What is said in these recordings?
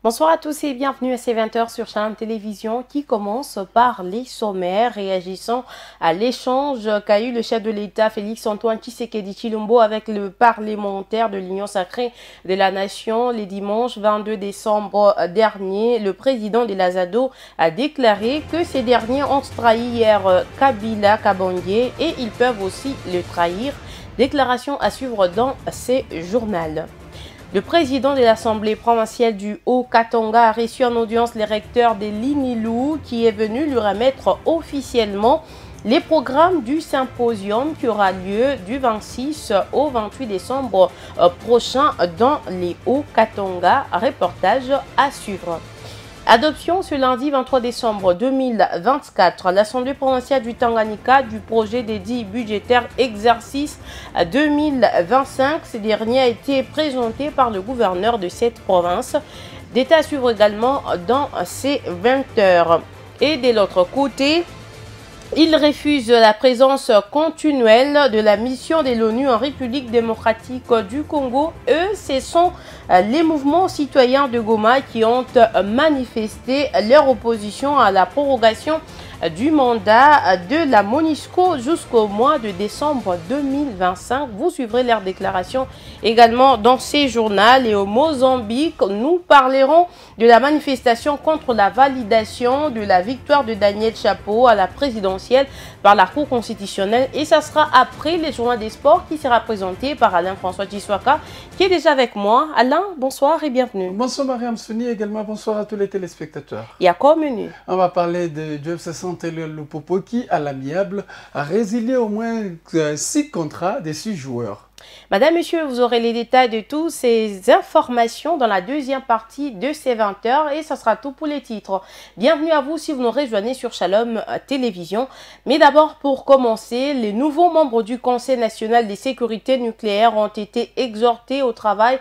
Bonsoir à tous et bienvenue à ces 20h sur Channel Télévision qui commence par les sommaires réagissant à l'échange qu'a eu le chef de l'État Félix-Antoine Tshisekedi Tshilombo avec le parlementaire de l'Union sacrée de la Nation les dimanches 22 décembre dernier. Le président de l'Azado a déclaré que ces derniers ont trahi hier Kabila Kabangé et ils peuvent aussi le trahir. Déclaration à suivre dans ces journaux. Le président de l'Assemblée provinciale du Haut-Katanga a reçu en audience les recteurs de l'INILU qui est venu lui remettre officiellement les programmes du symposium qui aura lieu du 26 au 28 décembre prochain dans les Hauts-Katanga. Reportage à suivre. Adoption ce lundi 23 décembre 2024, l'Assemblée provinciale du Tanganyika du projet dédié budgétaire exercice 2025. Ce dernier a été présenté par le gouverneur de cette province. D'état à suivre également dans ces 20 heures. Et de l'autre côté, il refuse la présence continuelle de la mission de l'ONU en République démocratique du Congo. Eux, ce sont les mouvements citoyens de Goma qui ont manifesté leur opposition à la prorogation du mandat de la MONUSCO jusqu'au mois de décembre 2025. Vous suivrez leurs déclarations également dans ces journaux. Et au Mozambique, nous parlerons de la manifestation contre la validation de la victoire de Daniel Chapo à la présidentielle par la Cour constitutionnelle. Et ça sera après les journaux des sports qui sera présenté par Alain-François Tshiswaka qui est déjà avec moi. Alain, bonsoir et bienvenue. Bonsoir Mariam Souni, également bonsoir à tous les téléspectateurs. Il y a quoi au menu? On va parler de Jeff Santelio Lupopo qui, à l'amiable, a résilié au moins 6 contrats de 6 joueurs. Madame, Monsieur, vous aurez les détails de toutes ces informations dans la deuxième partie de ces 20 heures et ça sera tout pour les titres. Bienvenue à vous si vous nous rejoignez sur Shalom Télévision. Mais d'abord, pour commencer, les nouveaux membres du Conseil national de sécurité nucléaire ont été exhortés au travail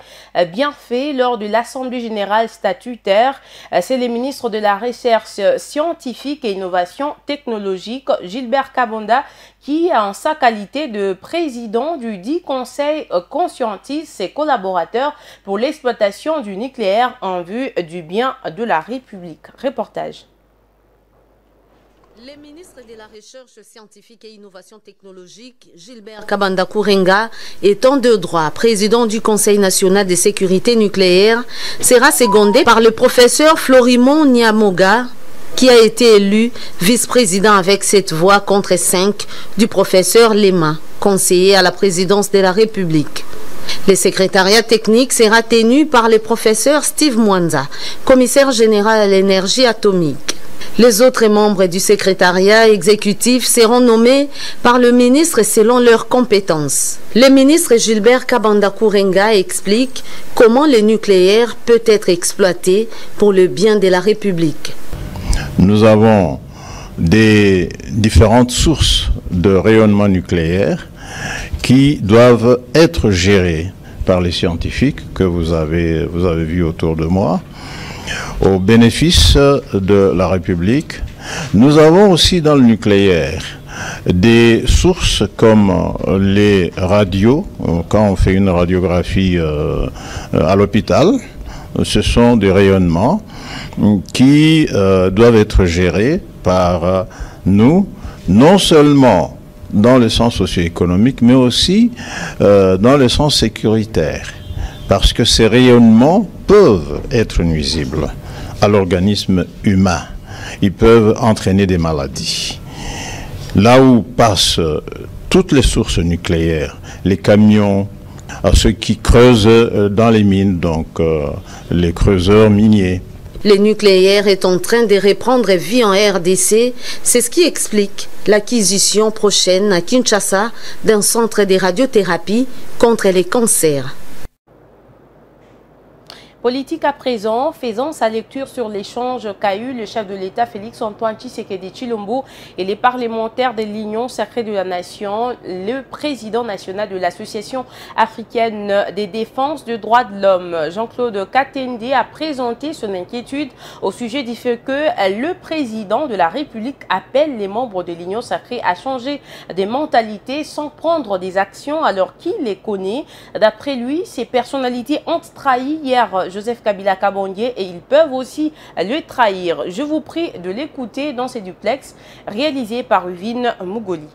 bien fait lors de l'Assemblée générale statutaire. C'est le ministre de la Recherche scientifique et innovation technologique, Gilbert Kabanda, qui, en sa qualité de président du dit Conseil, conscientise ses collaborateurs pour l'exploitation du nucléaire en vue du bien de la République. Reportage. Le ministre de la Recherche scientifique et innovation technologique, Gilbert Kabanda Kourenga, étant de droit président du Conseil national de sécurité nucléaire, sera secondé par le professeur Florimond Nyamoga, qui a été élu vice-président avec 7 voix contre 5 du professeur Lema, conseiller à la présidence de la République. Le secrétariat technique sera tenu par le professeur Steve Mwanza, commissaire général à l'énergie atomique. Les autres membres du secrétariat exécutif seront nommés par le ministre selon leurs compétences. Le ministre Gilbert Kabanda Kourenga explique comment le nucléaire peut être exploité pour le bien de la République. Nous avons des différentes sources de rayonnement nucléaire qui doivent être gérées par les scientifiques que vous avez vus autour de moi, au bénéfice de la République. Nous avons aussi dans le nucléaire des sources comme les radios, quand on fait une radiographie à l'hôpital, ce sont des rayonnements qui doivent être gérés par nous, non seulement dans le sens socio-économique, mais aussi dans le sens sécuritaire. Parce que ces rayonnements peuvent être nuisibles à l'organisme humain. Ils peuvent entraîner des maladies. Là où passent toutes les sources nucléaires, les camions, à ceux qui creusent dans les mines, donc les creuseurs miniers. Le nucléaire est en train de reprendre vie en RDC, c'est ce qui explique l'acquisition prochaine à Kinshasa d'un centre de radiothérapie contre les cancers. Politique à présent, faisant sa lecture sur l'échange qu'a eu le chef de l'État Félix-Antoine Tshisekedi Tshilombo et les parlementaires de l'Union sacrée de la Nation, le président national de l'Association africaine des défenses des droits de l'homme, Jean-Claude Katende, a présenté son inquiétude au sujet du fait que le président de la République appelle les membres de l'Union sacrée à changer des mentalités sans prendre des actions alors qu'il les connaît. D'après lui, ces personnalités ont trahi hier Joseph Kabila Kabondier et ils peuvent aussi le trahir. Je vous prie de l'écouter dans ces duplex réalisés par Uvine Mougoli.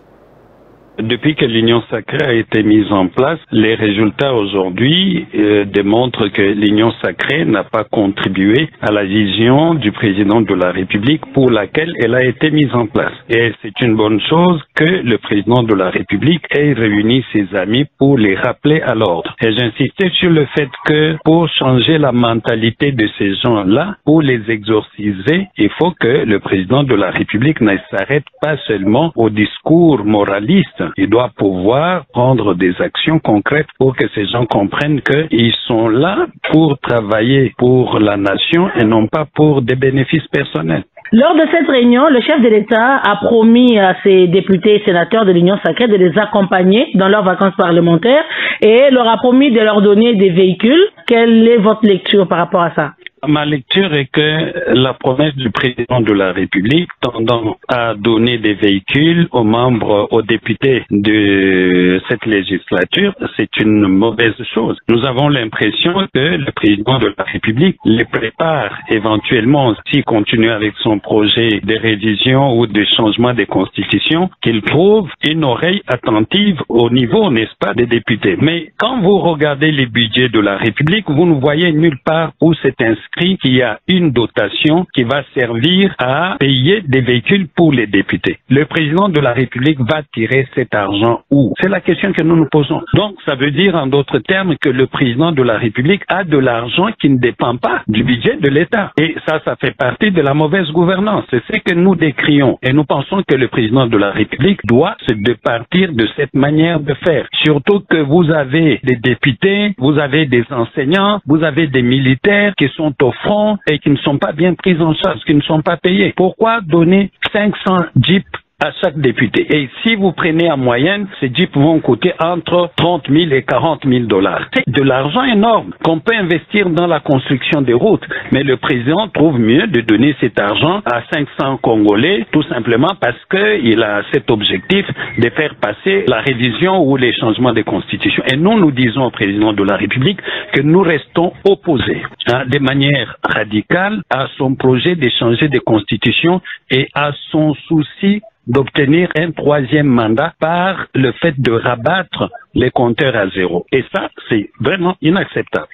Depuis que l'Union sacrée a été mise en place, les résultats aujourd'hui démontrent que l'Union sacrée n'a pas contribué à la vision du président de la République pour laquelle elle a été mise en place. Et c'est une bonne chose que le président de la République ait réuni ses amis pour les rappeler à l'ordre. Et j'insistais sur le fait que pour changer la mentalité de ces gens-là, pour les exorciser, il faut que le président de la République ne s'arrête pas seulement au discours moraliste. Il doit pouvoir prendre des actions concrètes pour que ces gens comprennent qu'ils sont là pour travailler pour la nation et non pas pour des bénéfices personnels. Lors de cette réunion, le chef de l'État a promis à ses députés et sénateurs de l'Union sacrée de les accompagner dans leurs vacances parlementaires et leur a promis de leur donner des véhicules. Quelle est votre lecture par rapport à ça? Ma lecture est que la promesse du président de la République tendant à donner des véhicules aux membres, aux députés de cette législature, c'est une mauvaise chose. Nous avons l'impression que le président de la République les prépare éventuellement, s'il continue avec son projet de révision ou de changement des constitutions, qu'il trouve une oreille attentive au niveau, n'est-ce pas, des députés. Mais quand vous regardez les budgets de la République, vous ne voyez nulle part où c'est inscrit qu'il y a une dotation qui va servir à payer des véhicules pour les députés. Le président de la République va tirer cet argent où? C'est la question que nous nous posons. Donc, ça veut dire en d'autres termes que le président de la République a de l'argent qui ne dépend pas du budget de l'État. Et ça fait partie de la mauvaise gouvernance. C'est ce que nous décrions. Et nous pensons que le président de la République doit se départir de cette manière de faire. Surtout que vous avez des députés, vous avez des enseignants, vous avez des militaires qui sont au front et qui ne sont pas bien pris en charge, qui ne sont pas payés. Pourquoi donner 500 jeeps à chaque député? Et si vous prenez en moyenne, ces jeeps vont coûter entre 30 000 et 40 000 $. C'est de l'argent énorme qu'on peut investir dans la construction des routes. Mais le président trouve mieux de donner cet argent à 500 Congolais, tout simplement parce qu'il a cet objectif de faire passer la révision ou les changements des constitutions. Et nous disons au président de la République que nous restons opposés de manière radicale à son projet de changer des constitutions et à son souci d'obtenir un troisième mandat par le fait de rabattre les compteurs à zéro. Et ça, c'est vraiment inacceptable.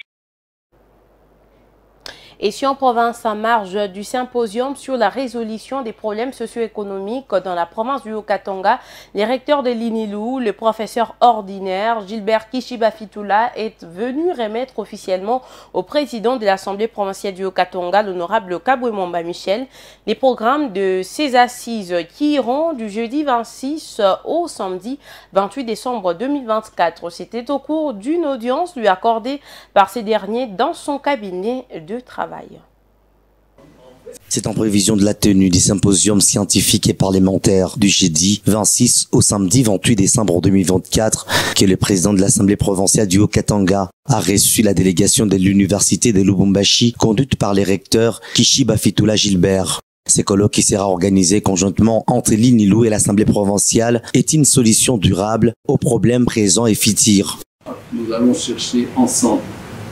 Et si en province, en marge du symposium sur la résolution des problèmes socio-économiques dans la province du Haut-Katanga, les recteurs de l'INILU, le professeur ordinaire Gilbert Kishiba Fitoula est venu remettre officiellement au président de l'Assemblée provinciale du Haut-Katanga, l'honorable Kabouemamba Michel, les programmes de ces assises qui iront du jeudi 26 au samedi 28 décembre 2024. C'était au cours d'une audience lui accordée par ces derniers dans son cabinet de travail. C'est en prévision de la tenue des symposiums scientifiques et parlementaires du jeudi 26 au samedi 28 décembre 2024 que le président de l'Assemblée provinciale du Haut-Katanga a reçu la délégation de l'Université de Lubumbashi conduite par les recteurs Kishiba Fitoula Gilbert. Ce colloque qui sera organisé conjointement entre l'INILU et l'Assemblée provinciale est une solution durable aux problèmes présents et futurs. Nous allons chercher ensemble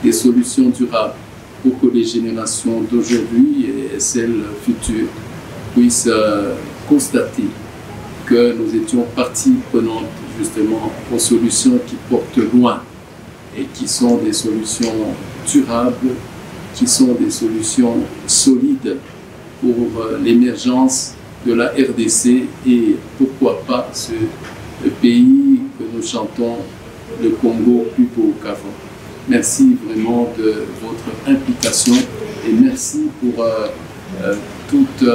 des solutions durables pour que les générations d'aujourd'hui et celles futures puissent constater que nous étions partie prenante justement aux solutions qui portent loin et qui sont des solutions durables, qui sont des solutions solides pour l'émergence de la RDC et pourquoi pas ce pays que nous chantons, le Congo plus beau qu'avant. Merci vraiment de votre implication et merci pour toutes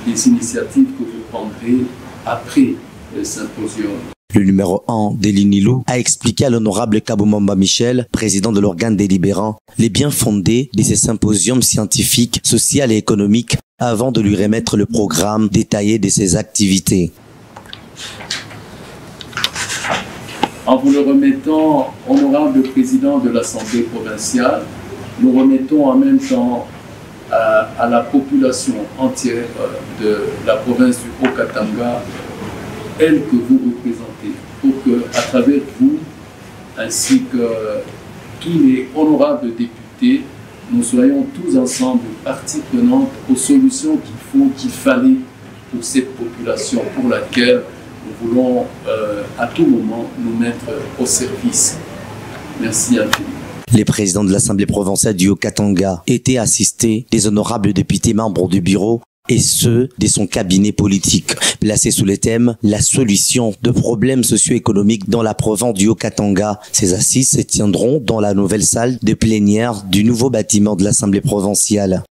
les initiatives que vous prendrez après le symposium. Le numéro 1 de l'INILU a expliqué à l'honorable Kabouemamba Michel, président de l'organe délibérant, les biens fondés de ces symposiums scientifiques, sociaux et économiques avant de lui remettre le programme détaillé de ses activités. En vous le remettant, honorable président de l'Assemblée provinciale, nous remettons en même temps à la population entière de la province du Haut-Katanga, elle que vous représentez, pour que, à travers vous, ainsi que tous les honorables députés, nous soyons tous ensemble partie prenante aux solutions qu'il fallait pour cette population pour laquelle nous voulons à tout moment nous mettre au service. Merci infiniment. Les présidents de l'Assemblée provinciale du Haut-Katanga étaient assistés des honorables députés membres du bureau et ceux de son cabinet politique, placés sous le thème « La solution de problèmes socio-économiques dans la province du Haut-Katanga ». Ces assises se tiendront dans la nouvelle salle de plénière du nouveau bâtiment de l'Assemblée provinciale.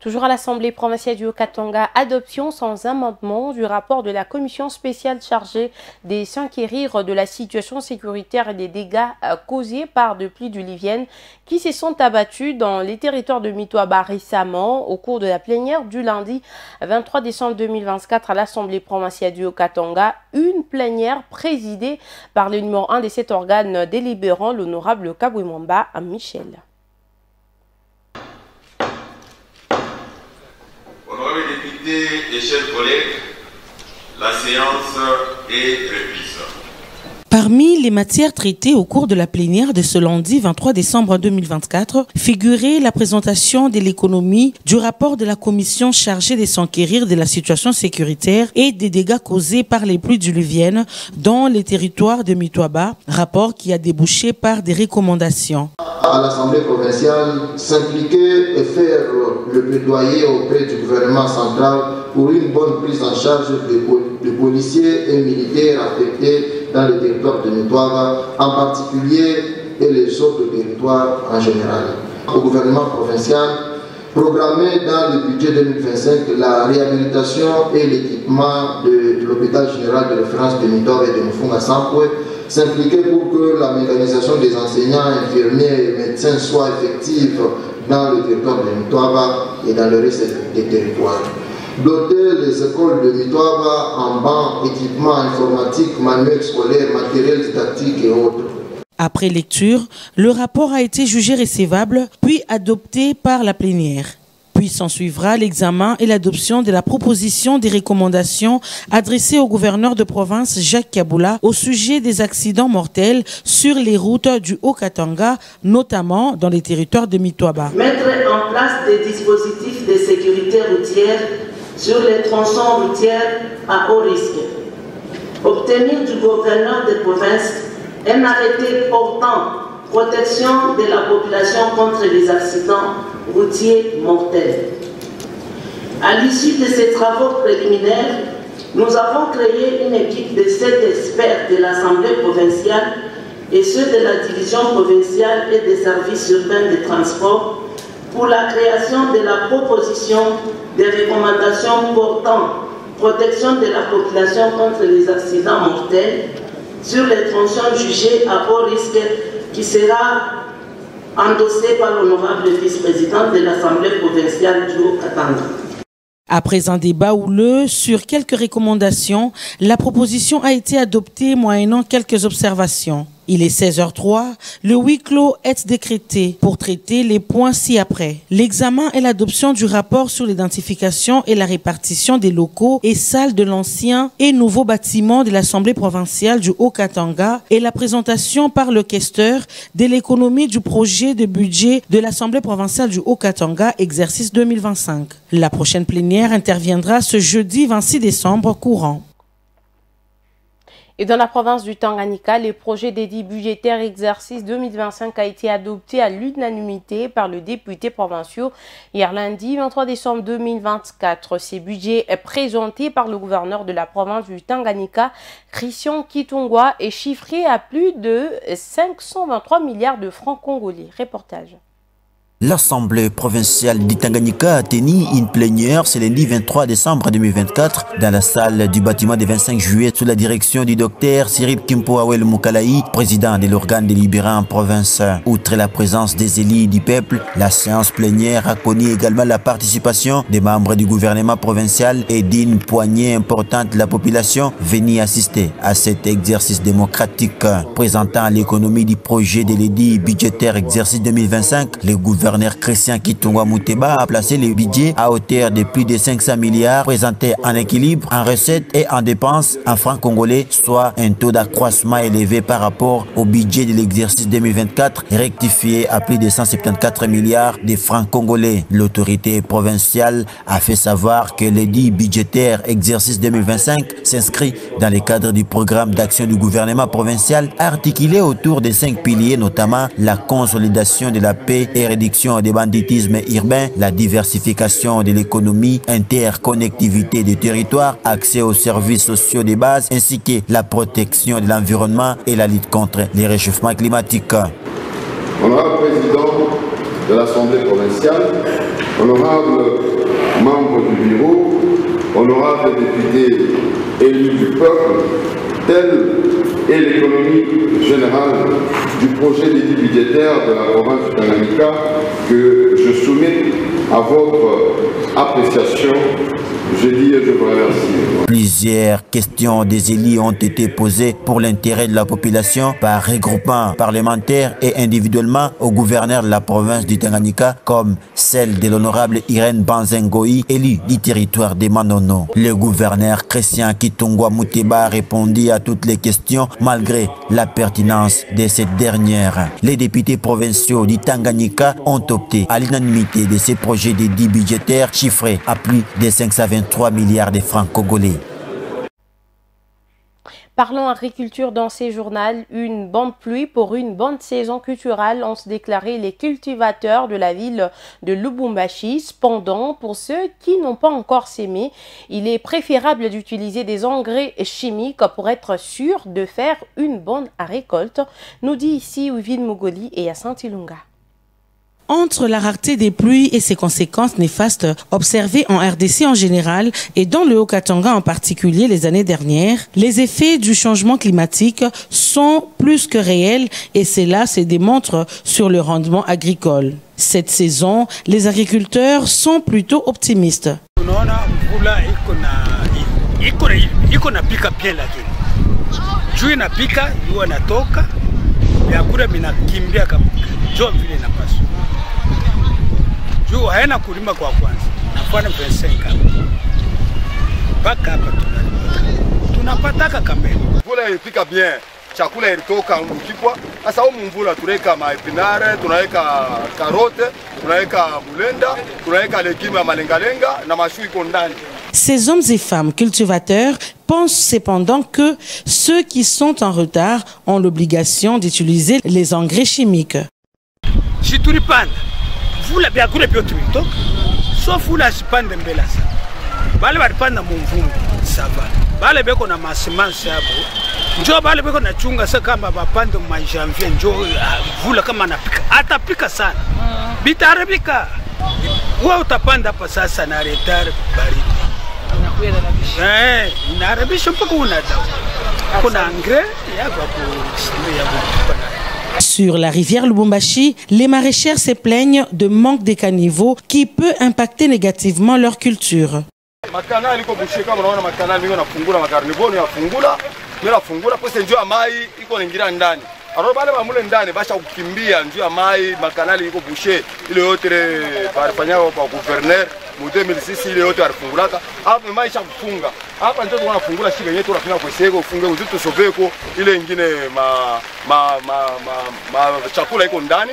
Toujours à l'Assemblée provinciale du Haut-Katanga, adoption sans amendement du rapport de la commission spéciale chargée de s'enquérir de la situation sécuritaire et des dégâts causés par des pluies diluviennes qui se sont abattus dans les territoires de Mitoaba récemment au cours de la plénière du lundi 23 décembre 2024 à l'Assemblée provinciale du Haut-Katanga. Une plénière présidée par le numéro 1 de cet organe délibérant, l'honorable Kabouimamba Michel. Honorables députés et chers collègues, la séance est reprise. Parmi les matières traitées au cours de la plénière de ce lundi 23 décembre 2024, figurait la présentation de l'économie du rapport de la commission chargée de s'enquérir de la situation sécuritaire et des dégâts causés par les pluies diluviennes dans les territoires de Mitoaba, rapport qui a débouché par des recommandations. À l'Assemblée provinciale, s'impliquer et faire le plaidoyer auprès du gouvernement central pour une bonne prise en charge des policiers et militaires affectés dans le territoire de Mitoaba, en particulier, et les autres territoires en général. Au gouvernement provincial, programmer dans le budget 2025 la réhabilitation et l'équipement de l'hôpital général de référence de Mitoaba et de Mufunga Sampwe, s'impliquer pour que la mécanisation des enseignants, infirmiers et médecins soit effective dans le territoire de Mitoaba et dans le reste des territoires. Doter les écoles de Mitoaba en bancs, équipements informatiques, manuels scolaires, matériels didactiques et autres. Après lecture, le rapport a été jugé recevable, puis adopté par la plénière. Puis s'ensuivra l'examen et l'adoption de la proposition des recommandations adressées au gouverneur de province Jacques Kaboula au sujet des accidents mortels sur les routes du Haut-Katanga, notamment dans les territoires de Mitoaba. Mettre en place des dispositifs de sécurité routière sur les tronçons routiers à haut risque. Obtenir du gouverneur de province un arrêté portant protection de la population contre les accidents routiers mortels. À l'issue de ces travaux préliminaires, nous avons créé une équipe de 7 experts de l'Assemblée provinciale et ceux de la division provinciale et des services urbains de transport pour la création de la proposition des recommandations portant protection de la population contre les accidents mortels sur les tronçons jugés à haut risque qui sera endossé par l'honorable vice-président de l'Assemblée provinciale du Haut-Katanga. Après un débat houleux sur quelques recommandations, la proposition a été adoptée moyennant quelques observations. Il est 16h03, le huis clos est décrété pour traiter les points ci-après. L'examen et l'adoption du rapport sur l'identification et la répartition des locaux et salles de l'ancien et nouveau bâtiment de l'Assemblée provinciale du Haut-Katanga et la présentation par le questeur de l'économie du projet de budget de l'Assemblée provinciale du Haut-Katanga, exercice 2025. La prochaine plénière interviendra ce jeudi 26 décembre courant. Et dans la province du Tanganyika, le projet d'édit budgétaire exercice 2025 a été adopté à l'unanimité par le député provincial hier lundi 23 décembre 2024. Ce budget est présenté par le gouverneur de la province du Tanganyika, Christian Kitungwa, est chiffré à plus de 523 milliards de francs congolais. Reportage. L'Assemblée provinciale du Tanganyika a tenu une plénière ce lundi 23 décembre 2024 dans la salle du bâtiment du 25 juillet sous la direction du docteur Cyril Kimpoawel Moukalaï, président de l'organe délibérant en province. Outre la présence des élus du peuple, la séance plénière a connu également la participation des membres du gouvernement provincial et d'une poignée importante de la population venue assister à cet exercice démocratique. Présentant l'économie du projet de l'édit budgétaire exercice 2025, le gouvernement gouverneur Christian Kitungwa Muteba a placé le budget à hauteur de plus de 500 milliards, présenté en équilibre, en recettes et en dépenses en francs congolais, soit un taux d'accroissement élevé par rapport au budget de l'exercice 2024, rectifié à plus de 174 milliards de francs congolais. L'autorité provinciale a fait savoir que le dit budgétaire exercice 2025 s'inscrit dans le cadre du programme d'action du gouvernement provincial articulé autour de 5 piliers, notamment la consolidation de la paix et réduction des banditismes urbains, la diversification de l'économie, interconnectivité des territoires, accès aux services sociaux de base, ainsi que la protection de l'environnement et la lutte contre les réchauffements climatiques. Honorable président de l'Assemblée provinciale, honorable membre du bureau, honorable député élu du peuple, telle est l'économie générale du projet d'édit budgétaire de la province du Tanganyika que je soumets à votre appréciation. Je dis et je vous remercie. Plusieurs questions des élus ont été posées pour l'intérêt de la population par regroupement parlementaire et individuellement au gouverneur de la province du Tanganyika, comme celle de l'honorable Irène Banzengoï, élu du territoire de Manono. Le gouverneur Christian Kitungwa Muteba répondit à toutes les questions malgré la pertinence de cette dernière. Les députés provinciaux du Tanganyika ont opté à l'unanimité de ces projets d'édit budgétaires chiffrés à plus de 523 milliards de francs congolais. Parlons agriculture dans ces journaux. Une bonne pluie pour une bonne saison culturelle ont déclaré les cultivateurs de la ville de Lubumbashi. Cependant, pour ceux qui n'ont pas encore sémé, il est préférable d'utiliser des engrais chimiques pour être sûr de faire une bonne récolte, nous dit ici Wivine Mugoli et Yacinthe Ilunga. Entre la rareté des pluies et ses conséquences néfastes observées en RDC en général et dans le Haut-Katanga en particulier les années dernières, les effets du changement climatique sont plus que réels et cela se démontre sur le rendement agricole. Cette saison, les agriculteurs sont plutôt optimistes. Juu haina kulima kwa kwanza. Nafanya 25 mpaka hapa tunapataka kamera. Mvula ilipika bien, chakula ilitoka mkipwa. Sasa huko mvula tunaweka maepinare, tunaweka karote, tunaweka mulenda, tunaweka legumes ya malengalenga na mashu iko ndani. Ces hommes et femmes cultivateurs pensent cependant que ceux qui sont en retard ont l'obligation d'utiliser les engrais chimiques. Si tulipanda vula byakule byote bitoka so fula sipande mbela sana bale balipanda mu mvumbi sava bale beko na masemansi yabo njo bale beko na chunga sa kama bapande mu janvier njo vula kama napika atapika sana bitarabika wewe utapanda hapa sasa na retard baridi inakuwa na narabisha mpaka unadawa kuna engrais yako ku Sur la rivière Lubumbashi, les maraîchères se plaignent de manque de caniveaux qui peut impacter négativement leur culture. Makanali iko bushe kama unaona makanali mimi nafungula makarnivoni nafungula mimi nafungula pose njoo ya mai iko ningira ndani. Alors bale ba mule ndani basha kukimbia njoo ya mai makanali iko bushe ile yote barifanya kwa gouverneur mu 2006 ile yote alifungulaka hapo mai sha kufunga. Hapa ndio tunafungula shika yetu tunafanya kwa sego ufunge uzito soveko ile nyingine chakula iko ndani.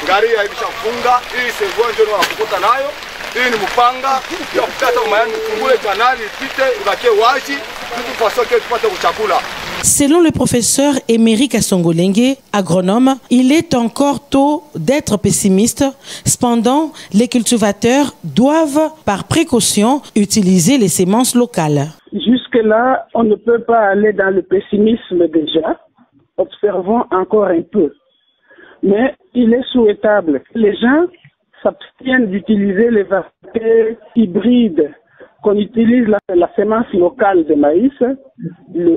Ngari haibisha kufunga hii sego ndio tunakukuta nayo. Hii ni mpanga ya kukata mayani fungule kanali pite ubakie wazi tout façon que tupate kuchakula. Selon le professeur Émeric Assongolenge, agronome, il est encore tôt d'être pessimiste. Cependant, les cultivateurs doivent, par précaution, utiliser les semences locales. Jusque-là, on ne peut pas aller dans le pessimisme déjà. Observons encore un peu. Mais il est souhaitable que les gens s'abstiennent d'utiliser les variétés hybrides, qu'on utilise la semence locale de maïs,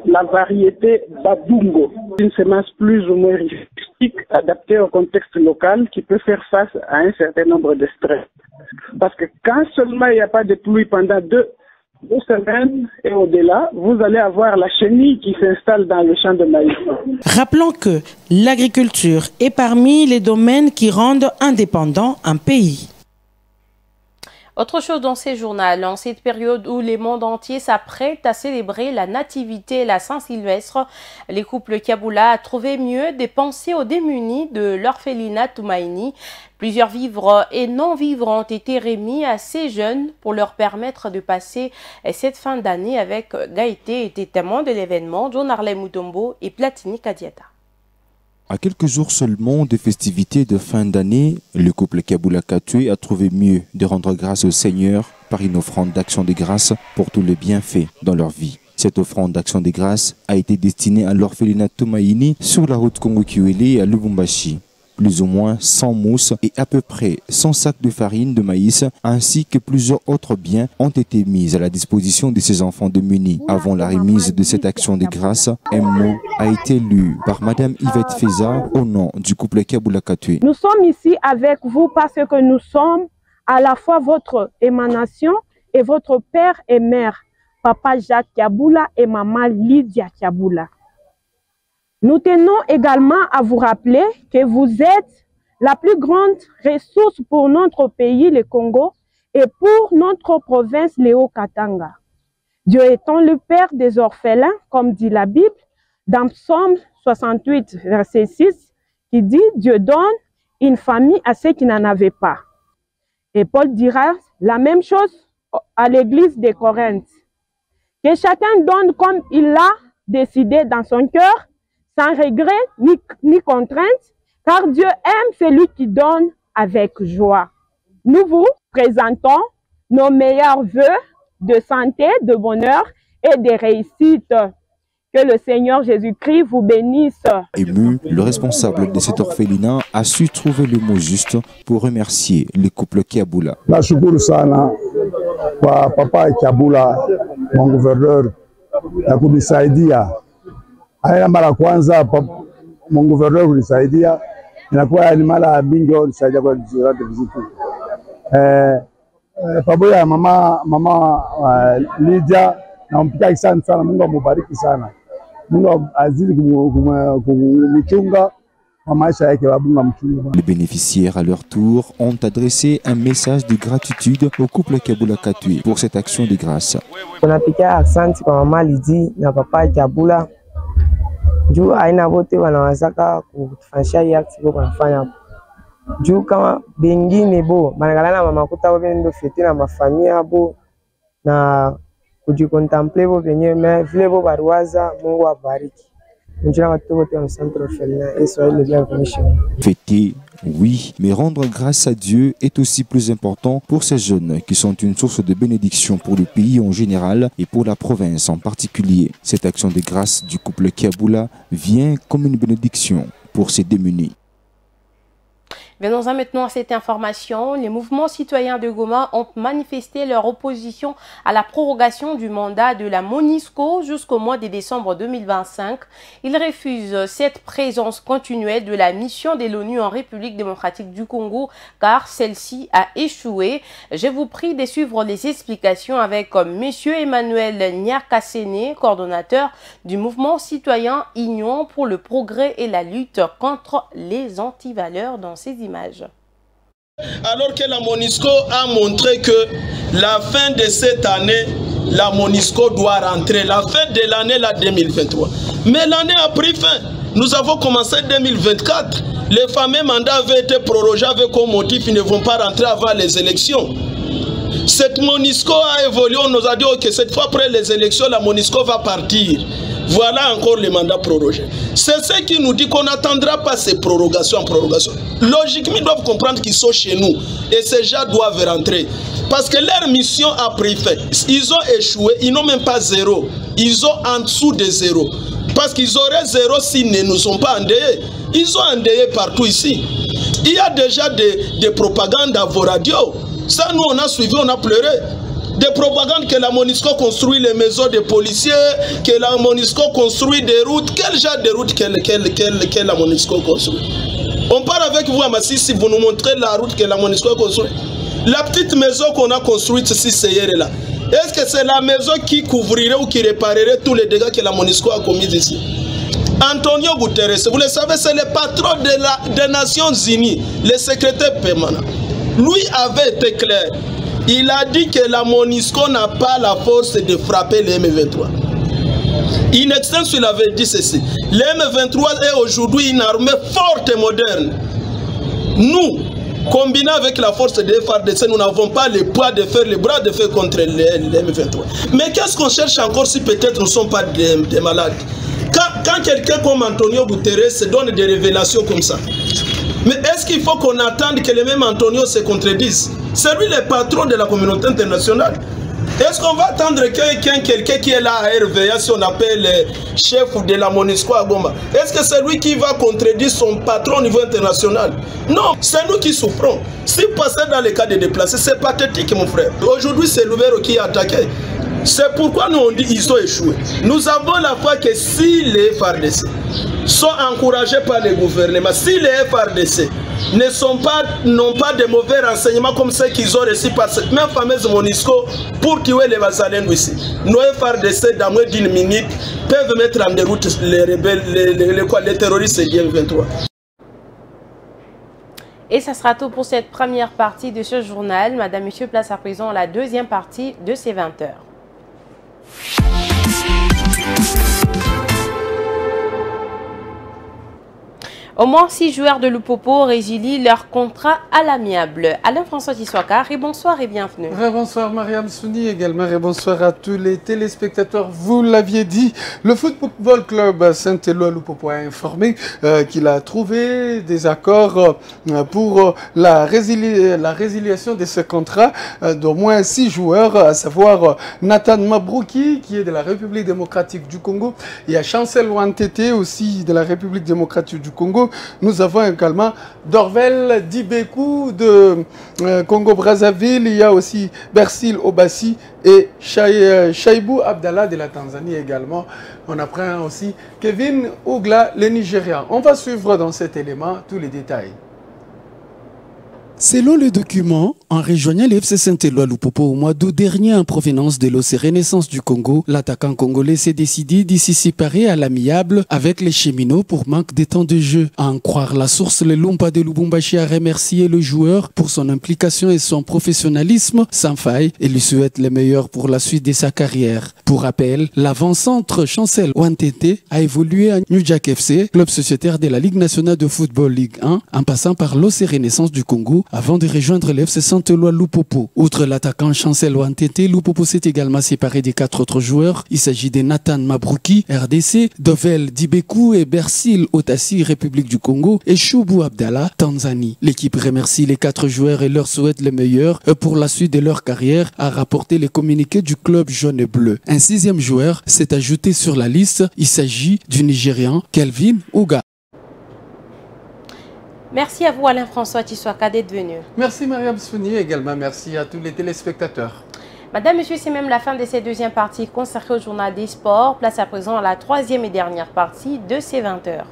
la variété Babungo, une semence plus ou moins rustique, adaptée au contexte local, qui peut faire face à un certain nombre de stress. Parce que quand seulement il n'y a pas de pluie pendant 2 semaines et au-delà, vous allez avoir la chenille qui s'installe dans le champ de maïs. Rappelons que l'agriculture est parmi les domaines qui rendent indépendant un pays. Autre chose dans ces journaux, en cette période où le monde entier s'apprête à célébrer la nativité et la Saint-Sylvestre, les couples Kiaboula a trouvé mieux de penser aux démunis de l'orphelinat Toumaïni. Plusieurs vivres et non-vivres ont été remis à ces jeunes pour leur permettre de passer cette fin d'année avec gaieté et été témoins de l'événement. John Arley Mutombo et Platini Kadiata. À quelques jours seulement des festivités de fin d'année, le couple Kiaboula Katoué a trouvé mieux de rendre grâce au Seigneur par une offrande d'action de grâce pour tous les bienfaits dans leur vie. Cette offrande d'action de grâce a été destinée à l'orphelinat Toumaïni sur la route Congo-Kiwele à Lubumbashi. Plus ou moins 100 mousses et à peu près 100 sacs de farine de maïs ainsi que plusieurs autres biens ont été mis à la disposition de ces enfants démunis. Avant la remise de cette action de grâce, un mot a été lu par Madame Yvette Feza au nom du couple Kiaboula Katoué. Nous sommes ici avec vous parce que nous sommes à la fois votre émanation et votre père et mère, Papa Jacques Kiaboula et Maman Lydia Kiaboula. Nous tenons également à vous rappeler que vous êtes la plus grande ressource pour notre pays, le Congo, et pour notre province, le Haut-Katanga. Dieu étant le Père des orphelins, comme dit la Bible, dans Psaume 68, verset 6, qui dit « Dieu donne une famille à ceux qui n'en avaient pas ». Et Paul dira la même chose à l'église de Corinthe. Que chacun donne comme il l'a décidé dans son cœur, sans regret ni contrainte, car Dieu aime celui qui donne avec joie. Nous vous présentons nos meilleurs vœux de santé, de bonheur et de réussite. Que le Seigneur Jésus-Christ vous bénisse. Ému, le responsable de cet orphelinat a su trouver le mot juste pour remercier le couple Kiaboula. Nashukuru sana kwa Papa Kiaboula, mon gouverneur, ya kunisaidia. Haya mara kwanza mon gouverneur kunisaidia, inakuwa ni mara mingi kunisaidia kwa zote vizitu. Pamoja na mama Lydia, nampika asante sana, Mungu amubariki sana. Mungu azidi kumchunga. Les bénéficiaires, à leur tour, ont adressé un message de gratitude au couple Kiaboula Katoué pour cette action de grâce. Tunapikia asante kwa Mama Lydia na Papa Kiaboula. Juu aina wote wanawazaka kutufanyia hii action kwa kufanya. Juu kama bengine bo, managalana mama kuta wabendo fete na mafamia bo na kujikontemple bo benye me vile bo baruaza, Mungu abariki. Fêter, oui, mais rendre grâce à Dieu est aussi plus important pour ces jeunes qui sont une source de bénédiction pour le pays en général et pour la province en particulier. Cette action de grâce du couple Kiaboula vient comme une bénédiction pour ces démunis. Venons maintenant à cette information. Les mouvements citoyens de Goma ont manifesté leur opposition à la prorogation du mandat de la MONUSCO jusqu'au mois de décembre 2025. Ils refusent cette présence continuelle de la mission de l'ONU en République démocratique du Congo car celle-ci a échoué. Je vous prie de suivre les explications avec M. Emmanuel Nyakasene, coordonnateur du mouvement citoyen Union pour le progrès et la lutte contre les antivaleurs dans ces images. Alors que la MONUSCO a montré que la fin de cette année, la MONUSCO doit rentrer, la fin de l'année 2023. Mais l'année a pris fin. Nous avons commencé 2024. Les fameux mandats avaient été prorogés avec comme motif qu'ils ne vont pas rentrer avant les élections. Cette MONUSCO a évolué, on nous a dit que cette fois après les élections, la MONUSCO va partir. Voilà encore les mandats prorogés. C'est ce qui nous dit qu'on n'attendra pas ces prorogations en prorogation. Logiquement, ils doivent comprendre qu'ils sont chez nous et ces gens doivent rentrer. Parce que leur mission a pris fin. Ils ont échoué, ils n'ont même pas zéro. Ils ont en dessous de zéro. Parce qu'ils auraient zéro s'ils ne nous ont pas endeuillés. Ils ont endeuillé partout ici. Il y a déjà des propagandes à vos radios. Ça, nous, on a suivi, on a pleuré. Des propagandes que la MONUSCO construit les maisons des policiers, que la MONUSCO construit des routes. Quel genre de route que la MONUSCO construit? On part avec vous à Massi si vous nous montrez la route que la MONUSCO construit. La petite maison qu'on a construite ici, c'est hier et là. Est-ce que c'est la maison qui couvrirait ou qui réparerait tous les dégâts que la MONUSCO a commis ici? Antonio Guterres, vous le savez, c'est le patron des Nations Unies, le secrétaire permanent. Lui avait été clair. Il a dit que la MONUSCO n'a pas la force de frapper les M23. In extenso, il avait dit ceci. Les M23 est aujourd'hui une armée forte et moderne. Nous, combinés avec la force des FARDC, nous n'avons pas le poids de faire les bras de fer contre les M23. Mais qu'est-ce qu'on cherche encore si peut-être nous ne sommes pas des malades? Quand quelqu'un comme Antonio Guterres se donne des révélations comme ça, mais est-ce qu'il faut qu'on attende que les mêmes Antonio se contredisent? C'est lui le patron de la communauté internationale. Est-ce qu'on va attendre quelqu'un qui est là à RVA, si on appelle le chef de la MONUSCO à Goma? Est-ce que c'est lui qui va contredire son patron au niveau international? Non, c'est nous qui souffrons. Si passer dans les cas de déplacés, c'est pathétique, mon frère. Aujourd'hui, c'est Lubero qui est attaqué. C'est pourquoi nous on dit qu'ils ont échoué. Nous avons la foi que si les FARDC sont encouragés par les gouvernements, si les FARDC n'ont pas de mauvais renseignements comme ceux qu'ils ont reçus par cette même fameuse MONUSCO pour tuer les Bazalènes ici, nos FARDC dans moins d'une minute peuvent mettre en déroute les rebelles, les terroristes et les M23. Et ça sera tout pour cette première partie de ce journal. Madame, Monsieur, place à présent à la deuxième partie de ces 20 heures. Au moins 6 joueurs de Lupopo résilient leur contrat à l'amiable. Alain-François Tissoakar, et bonsoir et bienvenue. Bonsoir Mariam Souni également et bonsoir à tous les téléspectateurs. Vous l'aviez dit, le Football Club Saint-Éloi Lupopo a informé qu'il a trouvé des accords pour la résiliation de ce contrat d'au moins 6 joueurs, à savoir Nathan Mabrouki qui est de la République démocratique du Congo. Il y a Chancel Wantete aussi de la République démocratique du Congo. Nous avons également Dorvel Dibekou de Congo-Brazzaville. Il y a aussi Bersil Obassi et Shaibou Abdallah de la Tanzanie également. On apprend aussi Kevin Ougla, le Nigérian. On va suivre dans cet élément tous les détails. Selon le document, en rejoignant le FC Saint-Éloi Lupopo au mois d'août dernier en provenance de l'OC Renaissance du Congo, l'attaquant congolais s'est décidé d'y se séparer à l'amiable avec les cheminots pour manque de temps de jeu. À en croire la source, le Lumpa de Lubumbashi a remercié le joueur pour son implication et son professionnalisme sans faille et lui souhaite le meilleur pour la suite de sa carrière. Pour rappel, l'avant-centre Chancel Wantete a évolué à New Jack FC, club sociétaire de la Ligue nationale de football Ligue 1, en passant par l'OC Renaissance du Congo avant de rejoindre le FC Saint-Éloi Lupopo. Outre l'attaquant Chancel Wantete, Lupopo s'est également séparé des 4 autres joueurs. Il s'agit de Nathan Mabrouki, RDC, Dovel Dibekou et Bersil Otassi, République du Congo, et Choubou Abdallah, Tanzanie. L'équipe remercie les 4 joueurs et leur souhaite le meilleur pour la suite de leur carrière, a rapporté les communiqués du club jaune et bleu. Un 6e joueur s'est ajouté sur la liste. Il s'agit du Nigérian Kelvin Ouga. Merci à vous Alain-François Tissoaka d'être venu. Merci Mariam Souni également, merci à tous les téléspectateurs. Madame, Monsieur, c'est même la fin de cette deuxième partie consacrée au journal des sports. Place à présent à la 3e et dernière partie de ces 20 heures.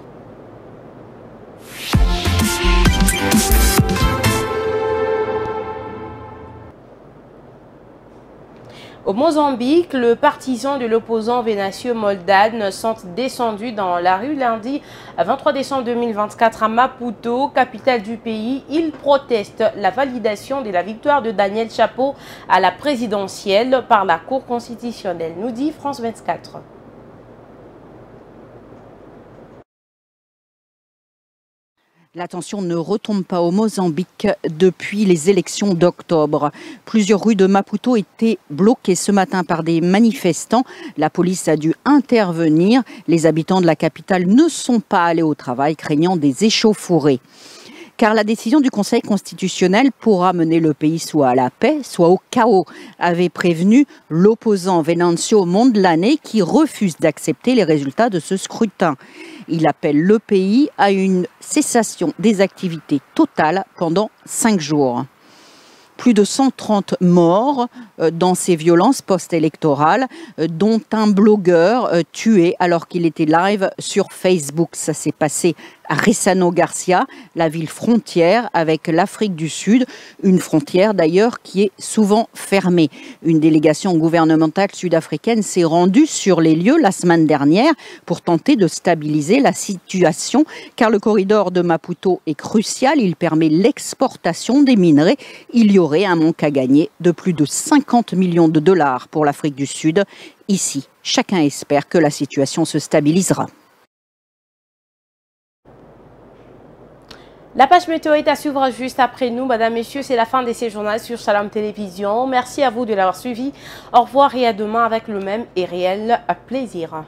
Au Mozambique, le partisan de l'opposant Vénacio Moldane sont descendus dans la rue lundi 23 décembre 2024 à Maputo, capitale du pays. Ils protestent la validation de la victoire de Daniel Chapo à la présidentielle par la Cour constitutionnelle, nous dit France 24. La tension ne retombe pas au Mozambique depuis les élections d'octobre. Plusieurs rues de Maputo étaient bloquées ce matin par des manifestants. La police a dû intervenir. Les habitants de la capitale ne sont pas allés au travail, craignant des échauffourées. Car la décision du Conseil constitutionnel pourra mener le pays soit à la paix, soit au chaos, avait prévenu l'opposant Venancio Mondlane qui refuse d'accepter les résultats de ce scrutin. Il appelle le pays à une cessation des activités totales pendant 5 jours. Plus de 130 morts dans ces violences post-électorales, dont un blogueur tué alors qu'il était live sur Facebook. Ça s'est passé à Ressano Garcia, la ville frontière avec l'Afrique du Sud, une frontière d'ailleurs qui est souvent fermée. Une délégation gouvernementale sud-africaine s'est rendue sur les lieux la semaine dernière pour tenter de stabiliser la situation, car le corridor de Maputo est crucial, il permet l'exportation des minerais. Il y aurait un manque à gagner de plus de 50 millions de dollars pour l'Afrique du Sud. Ici, chacun espère que la situation se stabilisera. La page météo est à suivre juste après nous. Madame, Messieurs, c'est la fin de ces journaux sur Shalom Télévision. Merci à vous de l'avoir suivi. Au revoir et à demain avec le même et réel plaisir.